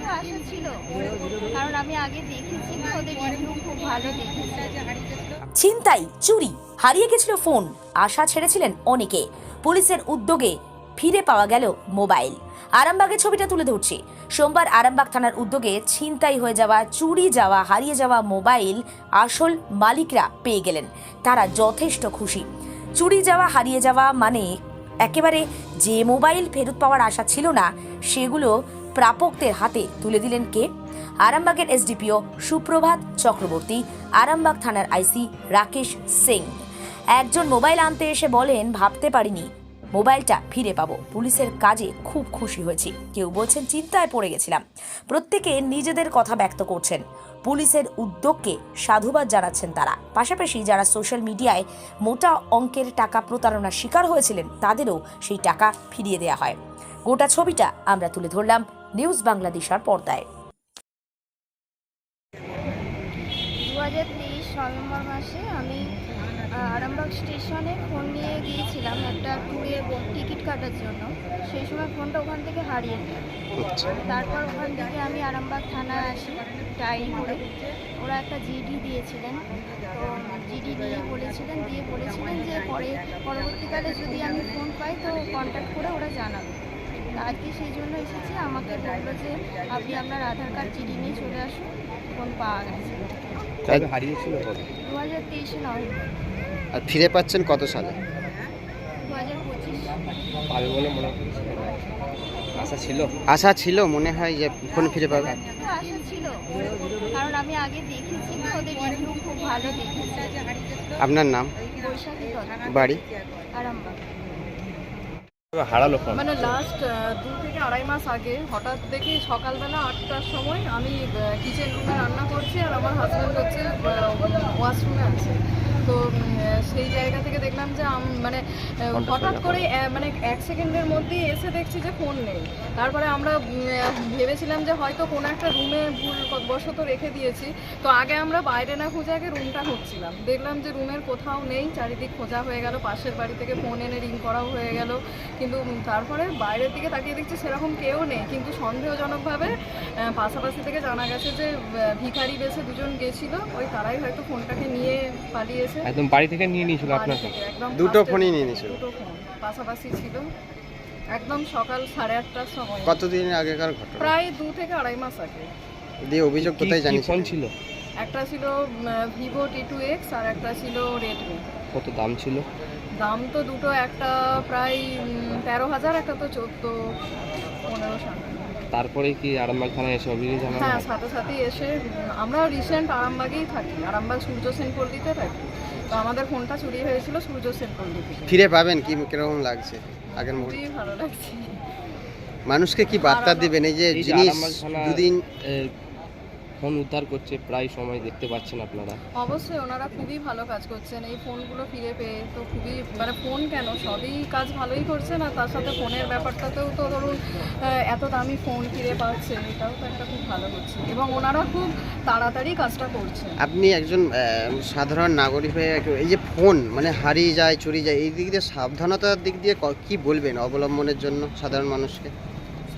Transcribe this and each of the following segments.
তো আশা ছিল, কারণ আমি আগে দেখেছি না, ওদের রিভিউ খুব ভালো দেখেছি। ছিনতাই, চুরি, হারিয়ে গেছিল ফোন, আশা ছেড়েছিলেন অনেকে। পুলিশের উদ্যোগে ফিরে পাওয়া গেল মোবাইল। আরামবাগের ছবিটা তুলে ধরছি। সোমবার আরামবাগ থানার উদ্যোগে ছিনতাই হয়ে যাওয়া, চুরি যাওয়া, হারিয়ে যাওয়া মোবাইল আসল মালিকরা পেয়ে গেলেন। তারা যথেষ্ট খুশি। চুরি যাওয়া, হারিয়ে যাওয়া মানে একেবারে যে মোবাইল ফেরত পাওয়ার আশা ছিল না, সেগুলো প্রাপকদের হাতে তুলে দিলেন কে? আরামবাগের এসডিপিও সুপ্রভাত চক্রবর্তী, আরামবাগ থানার আইসি রাকেশ সিং। একজন মোবাইল আনতে এসে বলেন, ভাবতে পারিনি মোবাইলটা ফিরে পাবো। পুলিশের কাজে খুব খুশি হয়েছি। কেউ বলছেন চিন্তায় পড়ে গেছিলাম। প্রত্যেকে নিজেদের কথা ব্যক্ত করছেন। পুলিশের উদ্যোগকে সাধুবাদ জানাচ্ছেন তারা। পাশাপাশি যারা সোশ্যাল মিডিয়ায় মোটা অঙ্কের টাকা প্রতারণার শিকার হয়েছিলেন, তাদেরও সেই টাকা ফিরিয়ে দেওয়া হয়। গোটা ছবিটা আমরা তুলে ধরলাম নিউজ বাংলাদেশের পর্দায়। 2023 নভেম্বর মাসে আমি আরামবাগ স্টেশনে ফোন নিয়ে গিয়েছিলাম একটা ট্যুরের টিকিট কাটার জন্য। সেই সময় ফোনটা ওখান থেকে হারিয়ে যায়। তারপর ওখান থেকে আমি আরামবাগ থানায় আসি ডায়েরি করে। ওরা একটা জিডি দিয়েছিলেন, তো জিডি দিয়ে বলেছিলেন যে পরবর্তীকালে যদি আমি ফোন পাই তো কন্ট্যাক্ট করে ওরা জানাবে। আজকে সেই জন্য এসেছি। আমাকে বললো যে আপনি আপনার আধার কার্ড জিডি নিয়ে চলে আসুন, ফোন পাওয়া গেছে। হারিয়েছিল 2023 নভেম্বর। আর ফিরে পাচ্ছেন কত সালে? 2025। পাবে বলে মনে হচ্ছে, আশা ছিল মনে হয় যে ফোন ফিরে পাবে। তো আশা ছিল, কারণ আমি আগে দেখেছি না, ওদের রিভিউ খুব ভালো দেখেছি। আপনার নাম, বৈশাখী কথা, বাড়ি? আরামবাগ। হারালো মানে লাস্ট 2 থেকে আড়াই মাস আগে হঠাৎ দেখি সকালবেলা 8টার সময় আমি কিচেন রুমে রান্না করছি আর আমার হাজব্যান্ড হচ্ছে ওয়াশরুমে আছে। তো সেই জায়গা থেকে দেখলাম যে মানে হঠাৎ করে মানে 1 সেকেন্ডের মধ্যেই এসে দেখছি যে ফোন নেই। তারপরে আমরা ভেবেছিলাম যে হয়তো কোনো একটা রুমে ভুলবশত রেখে দিয়েছি। তো আগে আমরা বাইরে না খুঁজে আগে রুমটা খুঁজছিলাম, দেখলাম যে রুমের কোথাও নেই। চারিদিক খোঁজা হয়ে গেল, পাশের বাড়ি থেকে ফোন এনে রিং করাও হয়ে গেল, কিন্তু তারপরে বাইরের দিকে তাকিয়ে দেখছি সেরকম কেউ নেই। কিন্তু সন্দেহজনকভাবে পাশাপাশি থেকে জানা গেছে যে ভিখারি বেশে দুজন গেছিল, ওই তারাই হয়তো ফোনটাকে নিয়ে পালিয়েছে। একদম বাড়ি থেকে নিয়ে নিয়েছিল আপনার কাছে? একদম দুটো ফোনই নিয়ে নিয়েছিল? দুটো ফোন পাশাপাশি ছিল, একদম সকাল 8:30টার সময়। কতদিন আগেকার ঘটনা? প্রায় 2 থেকে আড়াই মাস আগে। দিয়ে অভিযোগ কোথায় জানিয়েছিল? ফোন ছিল? একটা ছিল ভিভো T2X আর একটা ছিল রেডমি। কত দাম ছিল? দাম তো দুটো, একটা প্রায় 13,000, একটা তো 14-15 সামনে। তারপরে কি আরামবাগ থানায় এসে অভিযোগ জানানো? হ্যাঁ, সাথে সাথেই এসে আমরা রিসেন্ট আরামবাগেই থাকি, আরামবাগ সূর্য সেন পল্লীতে থাকি। তো আমাদের ফোনটা চুরি হয়েছিল সূর্য সেন পল্লী থেকে। ফিরে পাবেন কি, কিরকম লাগছে আগের মুহূর্তে? খুবই ভালো লাগছে। মানুষকে কি বার্তা দিবেন এই যে জিনিস দুদিন ফোন উদ্ধার করছে প্রায় সময় দেখতে পাচ্ছেন আপনারা? অবশ্যই ওনারা খুবই ভালো কাজ করছেন। এই ফোনগুলো ফিরে পেয়ে তো খুবই, মানে ফোন কেন, সবই কাজ ভালোই করছেন। আর তার সাথে ফোনের ব্যাপারটাতেও তো ধরুন এত দামি ফোন ফিরে পাচ্ছে, এটাও তো একটা খুব ভালো হচ্ছে। এবং ওনারা খুব তাড়াতাড়ি কাজটা করছেন। আপনি একজন সাধারণ নাগরিক হয়ে এই যে ফোন মানে হারিয়ে যায়, চুরি যায়, এই দিক দিয়ে সাবধানতার দিক দিয়ে কি বলবেন অবলম্বনের জন্য সাধারণ মানুষকে?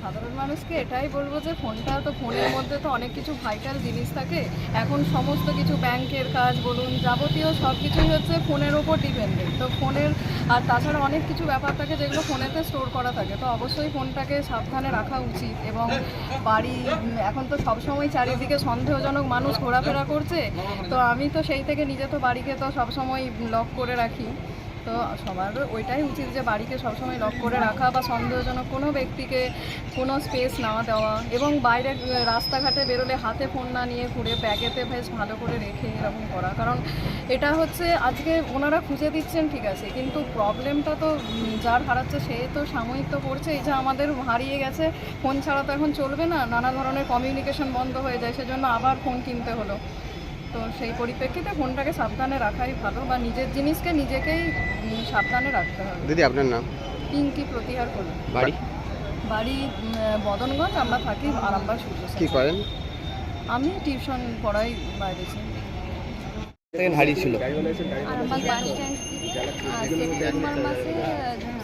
সাধারণ মানুষকে এটাই বলবো যে ফোনটা তো, ফোনের মধ্যে তো অনেক কিছু ভাইটাল জিনিস থাকে। এখন সমস্ত কিছু ব্যাংকের কাজ বলুন, যাবতীয় সব কিছুই হচ্ছে ফোনের ওপর ডিপেন্ডেন্ট। তো ফোনের, আর তাছাড়া অনেক কিছু ব্যাপার থাকে যেগুলো ফোনেতে স্টোর করা থাকে। তো অবশ্যই ফোনটাকে সাবধানে রাখা উচিত। এবং বাড়ি, এখন তো সবসময় চারিদিকে সন্দেহজনক মানুষ ঘোরাফেরা করছে। তো আমি তো সেই থেকে নিজে তো বাড়িকে তো সবসময় লক করে রাখি। তো সবার ওইটাই উচিত যে বাড়িকে সবসময় লক করে রাখা, বা সন্দেহজনক কোনো ব্যক্তিকে কোনো স্পেস না দেওয়া। এবং বাইরে রাস্তাঘাটে বেরোলে হাতে ফোন না নিয়ে ঘুরে ব্যাগেতে বেশ ভালো করে রেখে এরকম করা। কারণ এটা হচ্ছে আজকে ওনারা খুঁজে দিচ্ছেন ঠিক আছে, কিন্তু প্রবলেমটা তো যার হারাচ্ছে সে তো সাময়িক তো করছে। এই যে আমাদের হারিয়ে গেছে, ফোন ছাড়া তো এখন চলবে না, নানা ধরনের কমিউনিকেশন বন্ধ হয়ে যায়, সেজন্য আবার ফোন কিনতে হলো। তো সেই পরিপ্রেক্ষিতে ফোনটাকে সাবধানে রাখাই ভালো, বা নিজের জিনিসকে নিজেকেই সাবধানে রাখতে হবে। দিদি আপনার নাম? পিঙ্কি প্রতিহার করুন। বাড়ি? বাড়ি বদনগঞ্জ, আমরা থাকি আরামবাগ সূর্য সেন। কি করেন? আমি টিউশন পড়াই বাইরে। হারিয়েছিল আরামবাগ বাস স্ট্যান্ড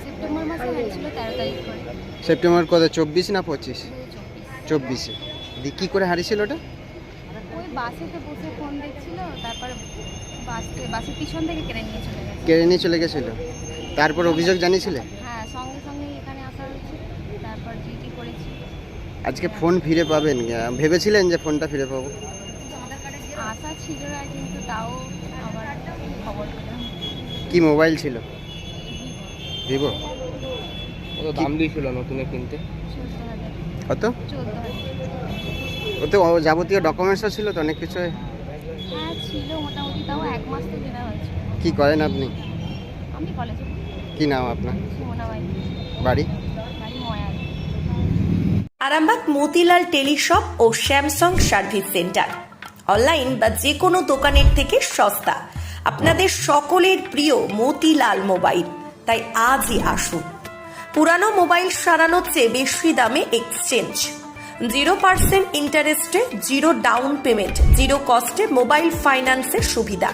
সেপ্টেম্বর মাসে হয়েছিল 13 তারিখ করে। সেপ্টেম্বর কত, 24 না 25? 24। 24-এ। কি করে হারিয়েছিল ওটা? ওই বাসেতে বসে ফোন দেখছিল, তারপর বাসের পিছন থেকে কেড়ে নিয়ে চলে গেছে। কেড়ে নিয়ে চলে গেছিল, তারপর অভিযোগ জানিয়েছিলে? হ্যাঁ, সঙ্গে সঙ্গে এখানে আসা হয়েছে, তারপর জিডি করেছি। আজকে ফোন ফিরে পাবেন, ভেবেছিলেন যে ফোনটা ফিরে পাবো? আশা ছিল না, কিন্তু তাও আবার খবর পেলাম। কি মোবাইল ছিল? ভিভো। কত দাম দিয়েছিল নতুনে কিনতে? 14,000। কত? 14,000। ওতে যাবতীয় ডকুমেন্টসও ছিল তো, অনেক কিছু। হ্যাঁ ছিল মোটামুটি, তাও 1 মাস তো কেনা হয়েছে। কি করেন আপনি? আমি কলেজে কি নাম আপনার? সুমনা বাই, বাড়ি? বাড়ি ময়াল। আরামবাগ মতিলাল টেলিশপ ও স্যামসাং সার্ভিস সেন্টার অনলাইন বা যে কোনো দোকানের থেকে সস্তা। আপনাদের সকলের প্রিয় মতিলাল মোবাইল, তাই আজই আসুন। পুরানো মোবাইল সারানোর চেয়ে বেশি দামে এক্সচেঞ্জ, 0% ইন্টারেস্টে, 0 ডাউন পেমেন্ট, 0 কস্টে মোবাইল ফাইন্যান্সের সুবিধা।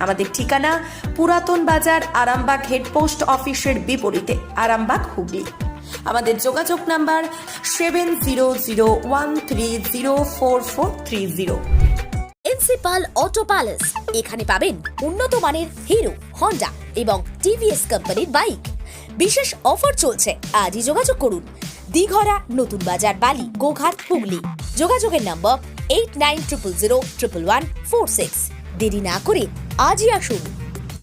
আমাদের ঠিকানা পুরাতন বাজার, আরামবাগ হেডপোস্ট অফিসের বিপরীতে, আরামবাগ, হুগলি। আমাদের যোগাযোগ নাম্বার 7001304430। প্রিন্সিপাল অটো প্যালেস, এখানে পাবেন উন্নত মানের হিরো, হন্ডা এবং টিভিএস কোম্পানির বাইক। বিশেষ অফার চলছে, আজই যোগাযোগ করুন। দিঘরা, নতুন বাজার, বালি, গোঘাট, হুগলি। যোগাযোগের নম্বর 8900011146। দেরি না করে আজই আসুন।